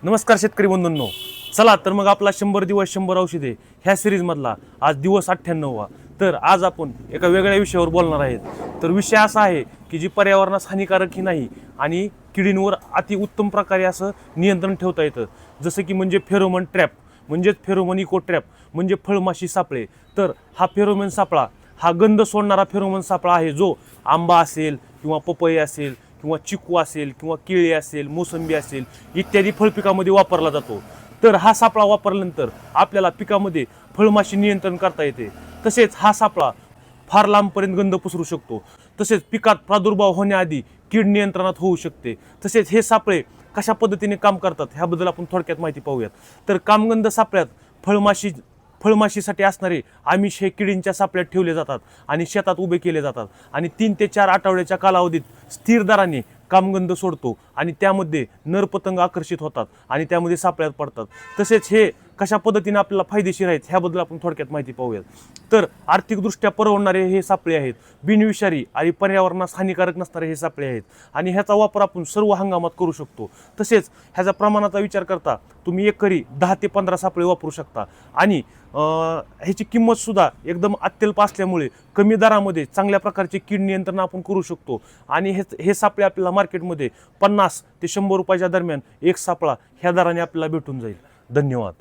नमस्कार शेतकरी बंधूंनो, चला तर मग आपला 100 दिवस 100 औषधे ह्या सिरीजमधला आज दिवस 98वा. तर आज आपण एका वेगळ्या विषयावर बोलणार आहेत. तर विषय असा आहे की जी पर्यावरणास हानिकारकही नाही आणि किडींवर अति उत्तम प्रकारे असं नियंत्रण ठेवता येतं. जसं की म्हणजे फेरोमन ट्रॅप, म्हणजेच फेरोमन इको ट्रॅप, म्हणजे फळमाशी सापळे. तर हा फेरोमन सापळा हा गंध सोडणारा फेरोमन सापळा आहे, जो आंबा असेल किंवा पपई असेल किंवा चिकू असेल किंवा केळी असेल, मोसंबी असेल इत्यादी फळपिकामध्ये वापरला जातो. तर हा सापळा वापरल्यानंतर आपल्याला पिकामध्ये फळमाशी नियंत्रण करता येते. तसेच हा सापळा फार लांबपर्यंत गंध पसरू शकतो. तसेच पिकात प्रादुर्भाव होण्याआधी कीड नियंत्रणात होऊ शकते. तसेच हे सापळे कशा पद्धतीने काम करतात ह्याबद्दल आपण थोडक्यात माहिती पाहूयात. तर कामगंध सापळ्यात फळमाशीसाठी असणारे आमिष हे किडींच्या सापळ्यात ठेवले जातात आणि शेतात उभे केले जातात आणि 3 ते 4 आठवड्याच्या कालावधीत स्थिर दराने कामगंध सोडतो आणि त्यामध्ये नरपतंग आकर्षित होतात आणि त्यामध्ये सापळ्यात पडतात. तसेच हे कशा पद्धतीने आपल्याला फायदेशीर आहेत ह्याबद्दल आपण थोडक्यात माहिती पाहूयात. तर आर्थिकदृष्ट्या परवडणारे हे सापळे आहेत, बिनविषारी आणि पर्यावरणास हानिकारक नसणारे हे सापळे आहेत आणि ह्याचा वापर आपण सर्व हंगामात करू शकतो. तसेच ह्याचा प्रमाणाचा विचार करता तुम्ही एकरी 10 ते 15 सापळे वापरू शकता आणि ह्याची किंमतसुद्धा एकदम अत्यल्प असल्यामुळे कमी दरामध्ये चांगल्या प्रकारचे कीड नियंत्रण आपण करू शकतो. आणि हे सापळे आपल्याला मार्केटमध्ये 50 ते 100 रुपयाच्या दरम्यान एक सापळा ह्या दराने आपल्याला भेटून जाईल. धन्यवाद.